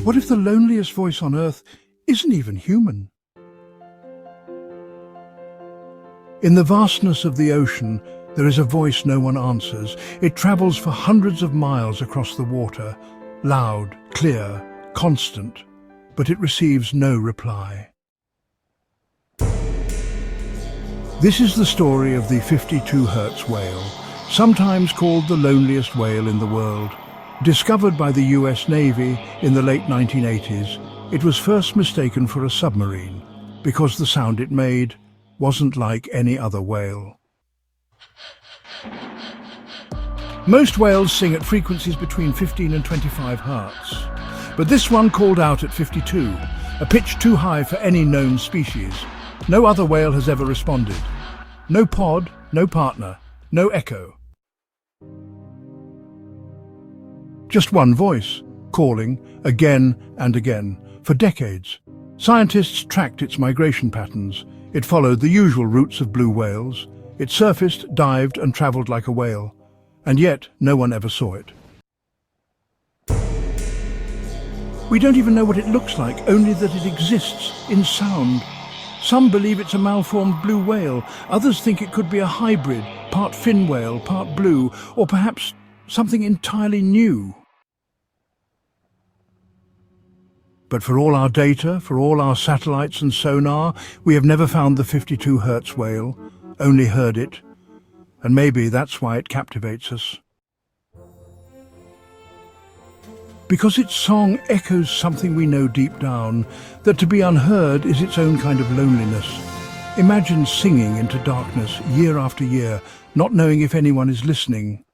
What if the loneliest voice on Earth isn't even human? In the vastness of the ocean, there is a voice no one answers. It travels for hundreds of miles across the water, loud, clear, constant, but it receives no reply. This is the story of the 52 hertz whale, sometimes called the loneliest whale in the world. Discovered by the US Navy in the late 1980s, it was first mistaken for a submarine because the sound it made wasn't like any other whale. Most whales sing at frequencies between 15 and 25 hertz, but this one called out at 52, a pitch too high for any known species. No other whale has ever responded. No pod, no partner, no echo. Just one voice, calling again and again, for decades. Scientists tracked its migration patterns. It followed the usual routes of blue whales. It surfaced, dived, and travelled like a whale. And yet, no one ever saw it. We don't even know what it looks like, only that it exists in sound. Some believe it's a malformed blue whale. Others think it could be a hybrid, part fin whale, part blue, or perhaps something entirely new. But for all our data, for all our satellites and sonar, we have never found the 52 hertz whale, only heard it. And maybe that's why it captivates us. Because its song echoes something we know deep down, that to be unheard is its own kind of loneliness. Imagine singing into darkness year after year, not knowing if anyone is listening.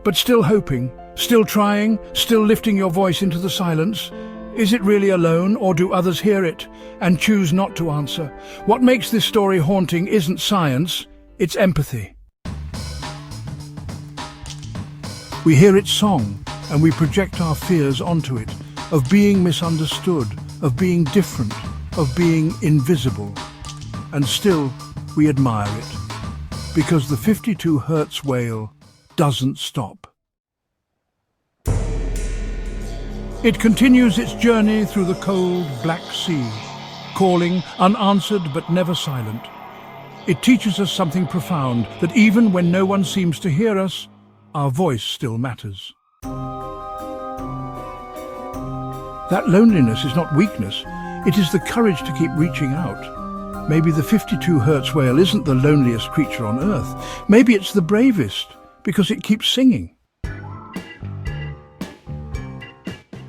But still hoping, still trying, still lifting your voice into the silence. Is it really alone, or do others hear it and choose not to answer? What makes this story haunting isn't science, it's empathy. We hear its song and we project our fears onto it, of being misunderstood, of being different, of being invisible. And still we admire it, because the 52 hertz whale doesn't stop. It continues its journey through the cold, black sea, calling, unanswered but never silent. It teaches us something profound, that even when no one seems to hear us, our voice still matters. That loneliness is not weakness, it is the courage to keep reaching out. Maybe the 52 hertz whale isn't the loneliest creature on Earth. Maybe it's the bravest, because it keeps singing.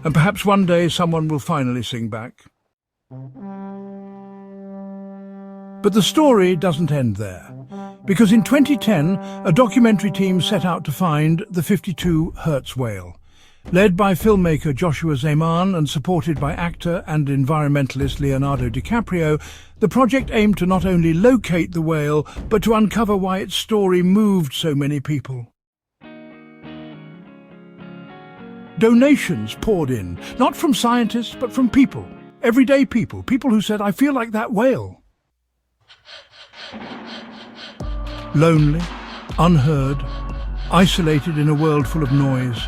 And perhaps one day someone will finally sing back. But the story doesn't end there, because in 2010, a documentary team set out to find the 52 hertz whale. Led by filmmaker Joshua Zeman and supported by actor and environmentalist Leonardo DiCaprio, the project aimed to not only locate the whale, but to uncover why its story moved so many people. Donations poured in, not from scientists, but from people, everyday people, people who said, "I feel like that whale." Lonely, unheard, isolated in a world full of noise,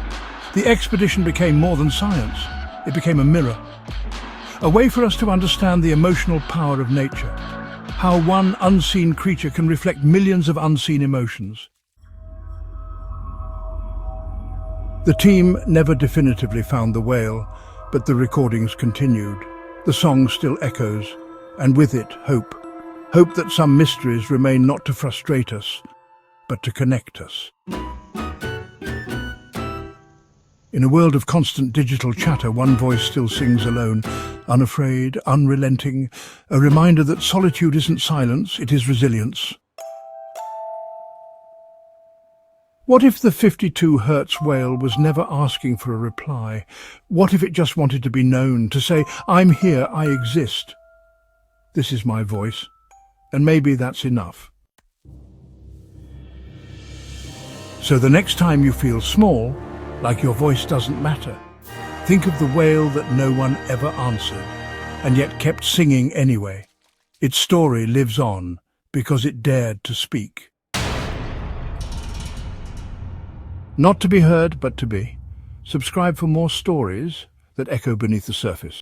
the expedition became more than science. It became a mirror, a way for us to understand the emotional power of nature, how one unseen creature can reflect millions of unseen emotions. The team never definitively found the whale, but the recordings continued. The song still echoes, and with it, hope. Hope that some mysteries remain not to frustrate us, but to connect us. In a world of constant digital chatter, one voice still sings alone, unafraid, unrelenting, a reminder that solitude isn't silence, it is resilience. What if the 52 hertz whale was never asking for a reply? What if it just wanted to be known, to say, "I'm here, I exist. This is my voice." And maybe that's enough. So the next time you feel small, like your voice doesn't matter, think of the whale that no one ever answered, and yet kept singing anyway. Its story lives on because it dared to speak. Not to be heard, but to be. Subscribe for more stories that echo beneath the surface.